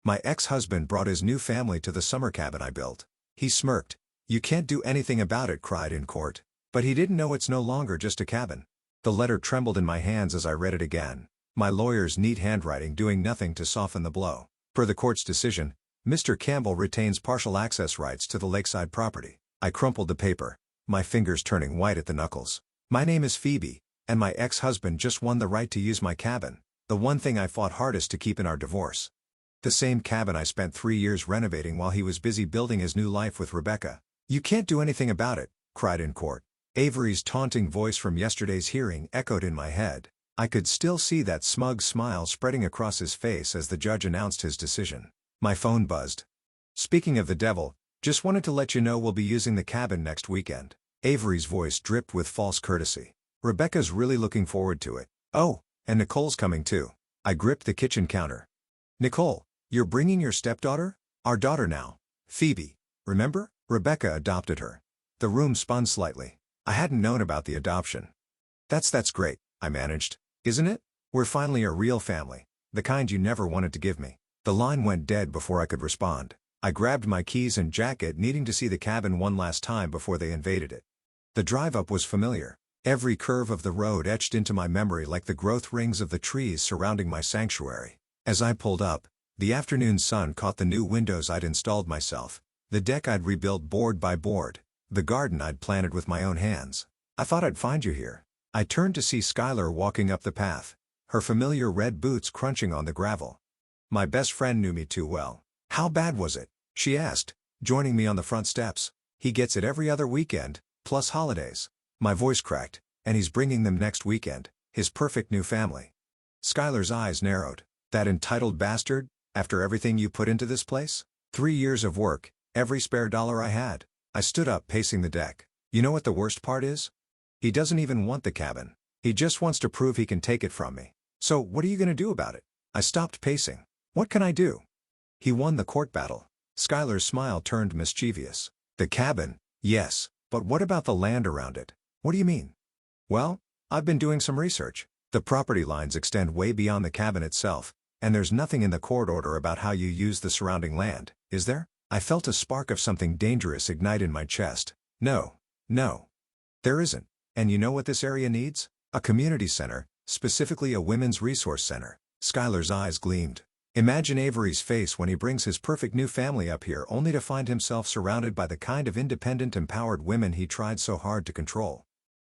My ex-husband brought his new family to the summer cabin I built. He smirked. "You can't do anything about it," cried in court. But he didn't know it's no longer just a cabin. The letter trembled in my hands as I read it again. My lawyer's neat handwriting doing nothing to soften the blow. Per the court's decision, Mr. Campbell retains partial access rights to the lakeside property. I crumpled the paper, my fingers turning white at the knuckles. My name is Phoebe, and my ex-husband just won the right to use my cabin, the one thing I fought hardest to keep in our divorce. The same cabin I spent 3 years renovating while he was busy building his new life with Rebecca. "You can't do anything about it," cried in court. Avery's taunting voice from yesterday's hearing echoed in my head. I could still see that smug smile spreading across his face as the judge announced his decision. My phone buzzed. "Speaking of the devil, just wanted to let you know we'll be using the cabin next weekend." Avery's voice dripped with false courtesy. "Rebecca's really looking forward to it. Oh, and Nicole's coming too." I gripped the kitchen counter. "Nicole, you're bringing your stepdaughter?" "Our daughter now. Phoebe. Remember? Rebecca adopted her." The room spun slightly. I hadn't known about the adoption. That's great," I managed. "Isn't it? We're finally a real family. The kind you never wanted to give me." The line went dead before I could respond. I grabbed my keys and jacket, needing to see the cabin one last time before they invaded it. The drive-up was familiar. Every curve of the road etched into my memory like the growth rings of the trees surrounding my sanctuary. As I pulled up, the afternoon sun caught the new windows I'd installed myself, the deck I'd rebuilt board by board, the garden I'd planted with my own hands. "I thought I'd find you here." I turned to see Skylar walking up the path, her familiar red boots crunching on the gravel. My best friend knew me too well. "How bad was it?" she asked, joining me on the front steps. "He gets it every other weekend, plus holidays." My voice cracked. "And he's bringing them next weekend, his perfect new family." Skylar's eyes narrowed. "That entitled bastard, after everything you put into this place?" 3 years of work, every spare dollar I had. I stood up, pacing the deck. "You know what the worst part is? He doesn't even want the cabin. He just wants to prove he can take it from me. So what are you going to do about it?" I stopped pacing. "What can I do? He won the court battle." Skylar's smile turned mischievous. "The cabin, yes, but what about the land around it?" "What do you mean?" "Well, I've been doing some research. The property lines extend way beyond the cabin itself, and there's nothing in the court order about how you use the surrounding land, is there?" I felt a spark of something dangerous ignite in my chest. No, there isn't. "And you know what this area needs? A community center, specifically a women's resource center." Skylar's eyes gleamed. Imagine Avery's face when he brings his perfect new family up here only to find himself surrounded by the kind of independent, empowered women he tried so hard to control.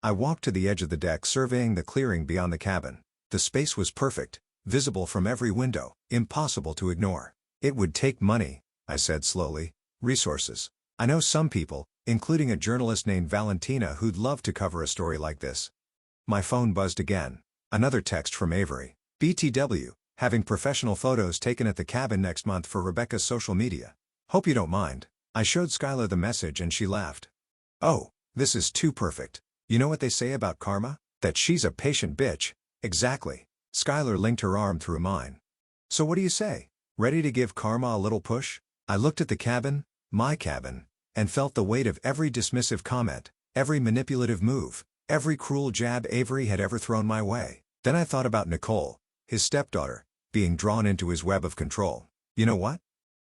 I walked to the edge of the deck, surveying the clearing beyond the cabin. The space was perfect, visible from every window, impossible to ignore. "It would take money," I said slowly. "Resources. I know some people, including a journalist named Valentina, who'd love to cover a story like this." My phone buzzed again. Another text from Avery. "BTW, having professional photos taken at the cabin next month for Rebecca's social media. Hope you don't mind." I showed Skylar the message and she laughed. "Oh, this is too perfect. You know what they say about karma? That she's a patient bitch." "Exactly." Skylar linked her arm through mine. "So what do you say? Ready to give karma a little push?" I looked at the cabin, my cabin, and felt the weight of every dismissive comment, every manipulative move, every cruel jab Avery had ever thrown my way. Then I thought about Nicole, his stepdaughter, being drawn into his web of control. You know what?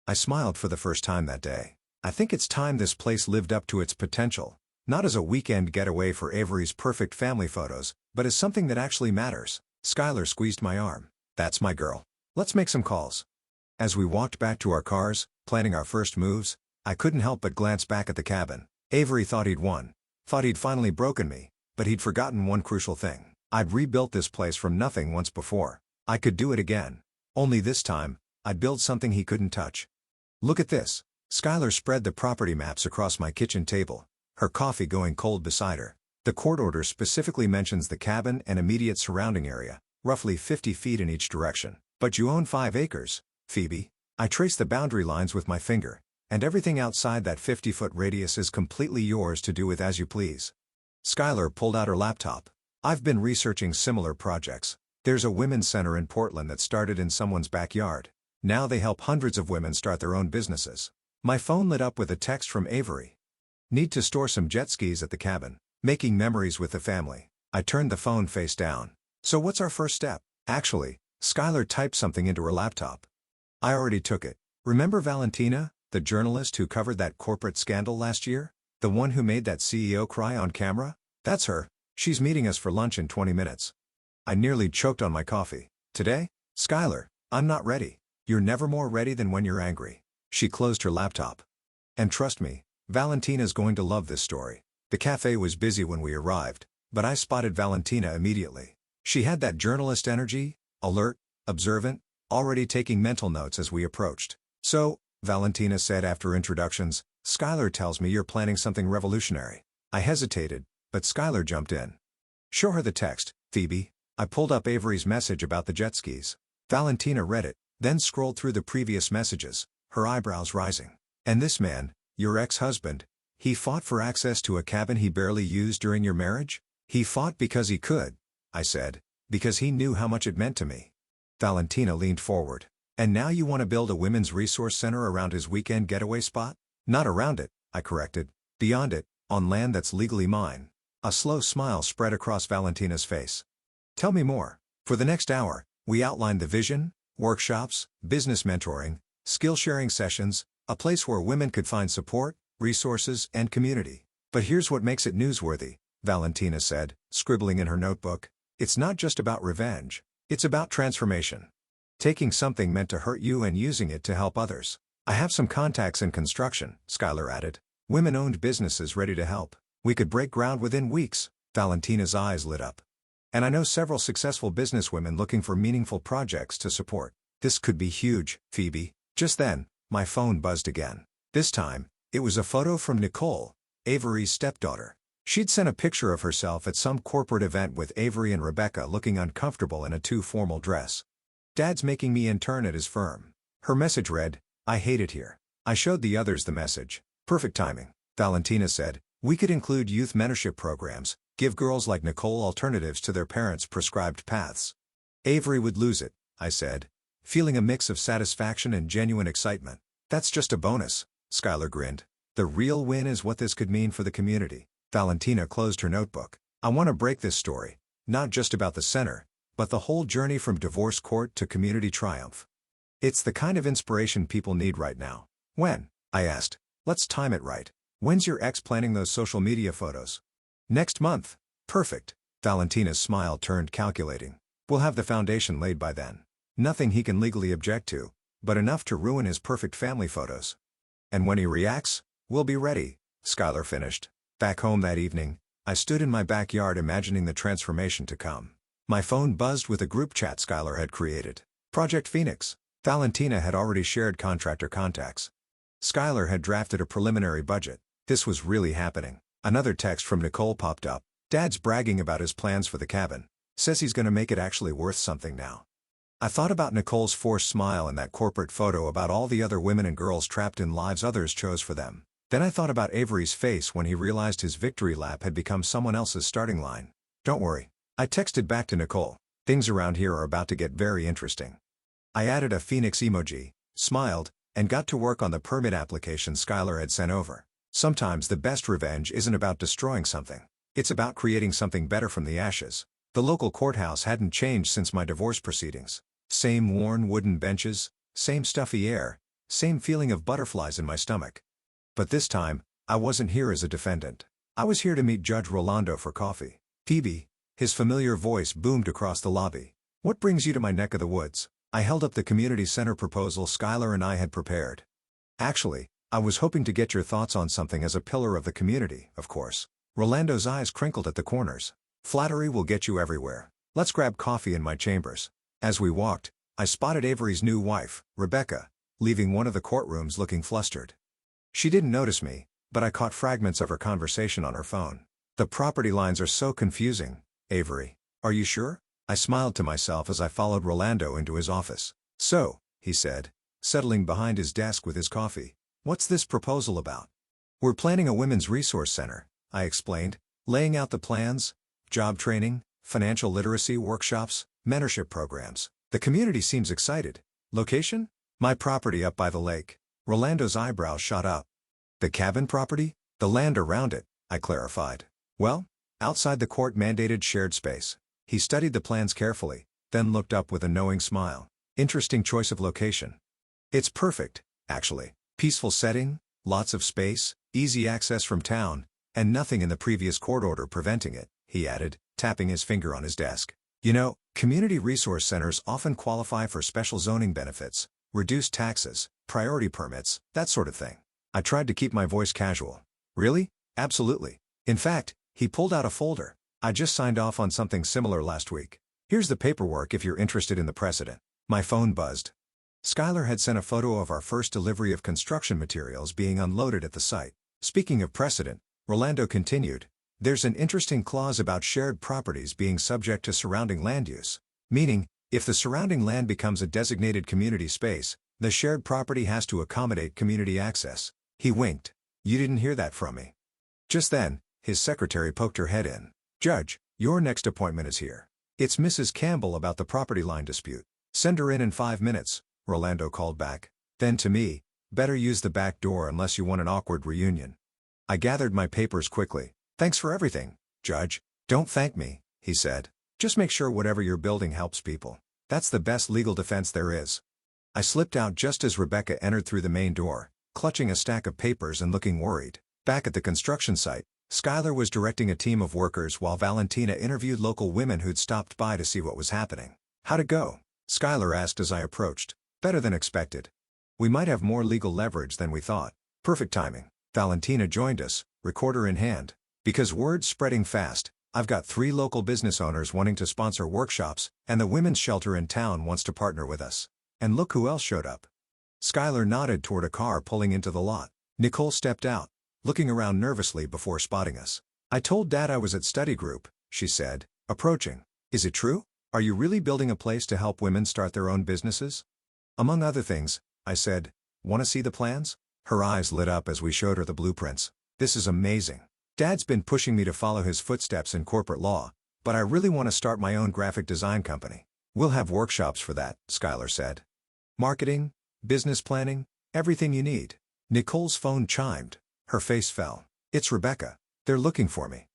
I smiled for the first time that day. I think it's time this place lived up to its potential, not as a weekend getaway for Avery's perfect family photos, but as something that actually matters. Skylar squeezed my arm. "That's my girl. Let's make some calls." As we walked back to our cars, planning our first moves, I couldn't help but glance back at the cabin. Avery thought he'd won, thought he'd finally broken me, but he'd forgotten one crucial thing. I'd rebuilt this place from nothing once before. I could do it again. Only this time, I'd build something he couldn't touch. "Look at this." Skylar spread the property maps across my kitchen table, her coffee going cold beside her. "The court order specifically mentions the cabin and immediate surrounding area, roughly 50 feet in each direction. But you own 5 acres, Phoebe." I traced the boundary lines with my finger, "and everything outside that 50-foot radius is completely yours to do with as you please." Skylar pulled out her laptop. "I've been researching similar projects. There's a women's center in Portland that started in someone's backyard. Now they help hundreds of women start their own businesses." My phone lit up with a text from Avery. "Need to store some jet skis at the cabin. Making memories with the family." I turned the phone face down. "So what's our first step?" Actually, Skylar typed something into her laptop. I already took it. Remember Valentina, the journalist who covered that corporate scandal last year? The one who made that CEO cry on camera? That's her. She's meeting us for lunch in 20 minutes. I nearly choked on my coffee. Today? Skylar, I'm not ready. You're never more ready than when you're angry. She closed her laptop. And trust me, Valentina's going to love this story. The cafe was busy when we arrived, but I spotted Valentina immediately. She had that journalist energy, alert, observant, already taking mental notes as we approached. So, Valentina said after introductions, Skylar tells me you're planning something revolutionary. I hesitated, but Skylar jumped in. Show her the text, Phoebe. I pulled up Avery's message about the jet skis. Valentina read it, then scrolled through the previous messages, her eyebrows rising. And this man, your ex-husband, he fought for access to a cabin he barely used during your marriage? He fought because he could, I said, because he knew how much it meant to me. Valentina leaned forward. And now you want to build a women's resource center around his weekend getaway spot? Not around it, I corrected. Beyond it, on land that's legally mine. A slow smile spread across Valentina's face. Tell me more. For the next hour, we outlined the vision, workshops, business mentoring, skill-sharing sessions, a place where women could find support, resources, and community. But here's what makes it newsworthy, Valentina said, scribbling in her notebook. It's not just about revenge. It's about transformation. Taking something meant to hurt you and using it to help others. I have some contacts in construction, Skylar added. Women-owned businesses ready to help. We could break ground within weeks. Valentina's eyes lit up. And I know several successful businesswomen looking for meaningful projects to support. This could be huge, Phoebe. Just then, my phone buzzed again. This time, it was a photo from Nicole, Avery's stepdaughter. She'd sent a picture of herself at some corporate event with Avery and Rebecca looking uncomfortable in a too formal dress. Dad's making me intern at his firm. Her message read, I hate it here. I showed the others the message. Perfect timing, Valentina said. We could include youth mentorship programs, give girls like Nicole alternatives to their parents' prescribed paths. Avery would lose it, I said, feeling a mix of satisfaction and genuine excitement. That's just a bonus, Skylar grinned. The real win is what this could mean for the community. Valentina closed her notebook. I want to break this story, not just about the center, but the whole journey from divorce court to community triumph. It's the kind of inspiration people need right now. When? I asked. Let's time it right. When's your ex planning those social media photos? Next month. Perfect. Valentina's smile turned calculating. We'll have the foundation laid by then. Nothing he can legally object to, but enough to ruin his perfect family photos. And when he reacts, we'll be ready, Skylar finished. Back home that evening, I stood in my backyard imagining the transformation to come. My phone buzzed with a group chat Skylar had created. Project Phoenix. Valentina had already shared contractor contacts. Skylar had drafted a preliminary budget. This was really happening. Another text from Nicole popped up. Dad's bragging about his plans for the cabin. Says he's gonna make it actually worth something now. I thought about Nicole's forced smile and that corporate photo about all the other women and girls trapped in lives others chose for them. Then I thought about Avery's face when he realized his victory lap had become someone else's starting line. Don't worry. I texted back to Nicole. Things around here are about to get very interesting. I added a phoenix emoji, smiled, and got to work on the permit application Skylar had sent over. Sometimes the best revenge isn't about destroying something. It's about creating something better from the ashes. The local courthouse hadn't changed since my divorce proceedings. Same worn wooden benches, same stuffy air, same feeling of butterflies in my stomach. But this time, I wasn't here as a defendant. I was here to meet Judge Rolando for coffee. Phoebe, his familiar voice boomed across the lobby. What brings you to my neck of the woods? I held up the community center proposal Skylar and I had prepared. Actually, I was hoping to get your thoughts on something as a pillar of the community, of course. Rolando's eyes crinkled at the corners. Flattery will get you everywhere. Let's grab coffee in my chambers. As we walked, I spotted Avery's new wife, Rebecca, leaving one of the courtrooms looking flustered. She didn't notice me, but I caught fragments of her conversation on her phone. The property lines are so confusing, Avery. Are you sure? I smiled to myself as I followed Rolando into his office. So, he said, settling behind his desk with his coffee. What's this proposal about? We're planning a women's resource center, I explained, laying out the plans, job training, financial literacy workshops, mentorship programs. The community seems excited. Location? My property up by the lake. Rolando's eyebrows shot up. The cabin property? The land around it, I clarified. Well, outside the court-mandated shared space. He studied the plans carefully, then looked up with a knowing smile. Interesting choice of location. It's perfect, actually. Peaceful setting, lots of space, easy access from town, and nothing in the previous court order preventing it, he added, tapping his finger on his desk. You know, community resource centers often qualify for special zoning benefits, reduced taxes, priority permits, that sort of thing. I tried to keep my voice casual. Really? Absolutely. In fact, he pulled out a folder. I just signed off on something similar last week. Here's the paperwork if you're interested in the precedent. My phone buzzed. Skylar had sent a photo of our first delivery of construction materials being unloaded at the site. Speaking of precedent, Rolando continued, there's an interesting clause about shared properties being subject to surrounding land use. Meaning, if the surrounding land becomes a designated community space, the shared property has to accommodate community access. He winked. You didn't hear that from me. Just then, his secretary poked her head in. Judge, your next appointment is here. It's Mrs. Campbell about the property line dispute. Send her in 5 minutes, Rolando called back. Then to me, better use the back door unless you want an awkward reunion. I gathered my papers quickly. Thanks for everything, Judge. Don't thank me, he said. Just make sure whatever you're building helps people. That's the best legal defense there is. I slipped out just as Rebecca entered through the main door, clutching a stack of papers and looking worried. Back at the construction site, Skylar was directing a team of workers while Valentina interviewed local women who'd stopped by to see what was happening. How'd it go? Skylar asked as I approached. Better than expected. We might have more legal leverage than we thought. Perfect timing. Valentina joined us, recorder in hand. Because word's spreading fast, I've got 3 local business owners wanting to sponsor workshops, and the women's shelter in town wants to partner with us. And look who else showed up. Skylar nodded toward a car pulling into the lot. Nicole stepped out, looking around nervously before spotting us. I told Dad I was at study group, she said, approaching. Is it true? Are you really building a place to help women start their own businesses? Among other things, I said. Want to see the plans? Her eyes lit up as we showed her the blueprints. This is amazing. Dad's been pushing me to follow his footsteps in corporate law, but I really want to start my own graphic design company. We'll have workshops for that, Skylar said. Marketing, business planning, everything you need. Nicole's phone chimed. Her face fell. It's Rebecca. They're looking for me.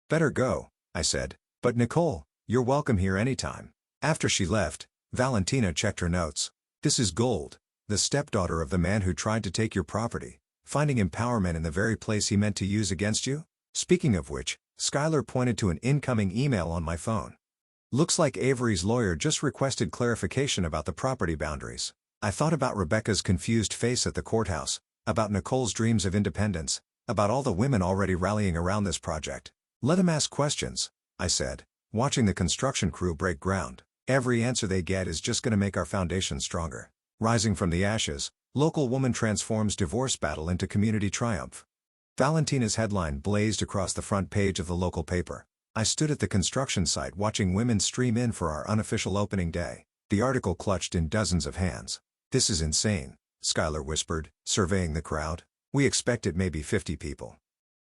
Better go, I said. But Nicole, you're welcome here anytime. After she left, Valentina checked her notes. This is Gold, the stepdaughter of the man who tried to take your property, finding empowerment in the very place he meant to use against you? Speaking of which, Skylar pointed to an incoming email on my phone. Looks like Avery's lawyer just requested clarification about the property boundaries. I thought about Rebecca's confused face at the courthouse, about Nicole's dreams of independence, about all the women already rallying around this project. Let them ask questions, I said, watching the construction crew break ground. Every answer they get is just going to make our foundation stronger. Rising from the ashes, local woman transforms divorce battle into community triumph. Valentina's headline blazed across the front page of the local paper. I stood at the construction site watching women stream in for our unofficial opening day. The article clutched in dozens of hands. This is insane, Skylar whispered, surveying the crowd. We expected maybe 50 people.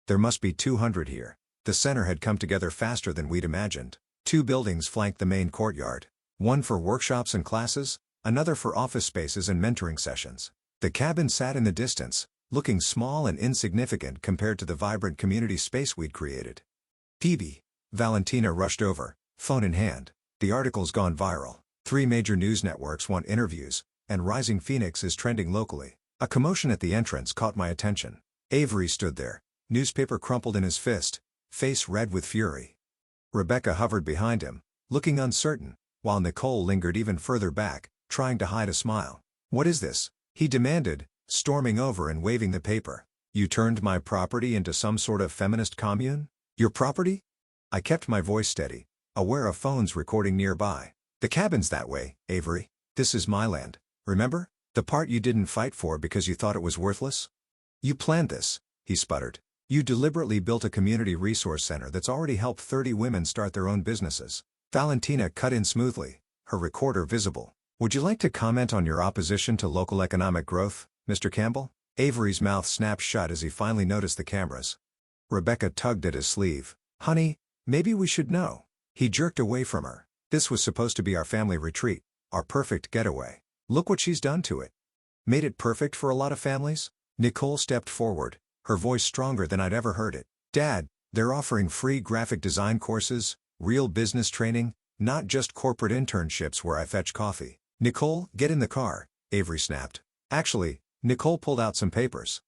There must be 200 here. The center had come together faster than we'd imagined. 2 buildings flanked the main courtyard. One for workshops and classes, another for office spaces and mentoring sessions. The cabin sat in the distance, looking small and insignificant compared to the vibrant community space we'd created. Phoebe, Valentina rushed over, phone in hand. The article's gone viral. 3 major news networks want interviews, and Rising Phoenix is trending locally. A commotion at the entrance caught my attention. Avery stood there, newspaper crumpled in his fist, face red with fury. Rebecca hovered behind him, looking uncertain, while Nicole lingered even further back, trying to hide a smile. What is this? He demanded, storming over and waving the paper. You turned my property into some sort of feminist commune? Your property? I kept my voice steady, aware of phones recording nearby. The cabin's that way, Avery. This is my land, remember? The part you didn't fight for because you thought it was worthless? You planned this, he sputtered. You deliberately built a community resource center that's already helped 30 women start their own businesses. Valentina cut in smoothly, her recorder visible. Would you like to comment on your opposition to local economic growth, Mr. Campbell? Avery's mouth snapped shut as he finally noticed the cameras. Rebecca tugged at his sleeve. Honey, maybe we should know. He jerked away from her. This was supposed to be our family retreat, our perfect getaway. Look what she's done to it. Made it perfect for a lot of families? Nicole stepped forward, her voice stronger than I'd ever heard it. Dad, they're offering free graphic design courses, real business training, not just corporate internships where I fetch coffee. Nicole, get in the car, Avery snapped. Actually, Nicole pulled out some papers.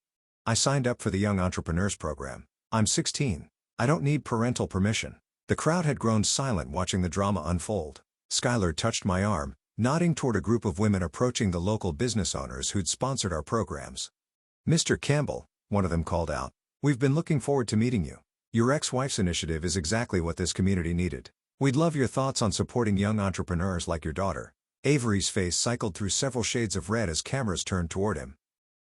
I signed up for the Young Entrepreneurs Program. I'm 16. I don't need parental permission. The crowd had grown silent watching the drama unfold. Skylar touched my arm, nodding toward a group of women approaching the local business owners who'd sponsored our programs. "Mr. Campbell," one of them called out, "we've been looking forward to meeting you. Your ex-wife's initiative is exactly what this community needed. We'd love your thoughts on supporting young entrepreneurs like your daughter." Avery's face cycled through several shades of red as cameras turned toward him.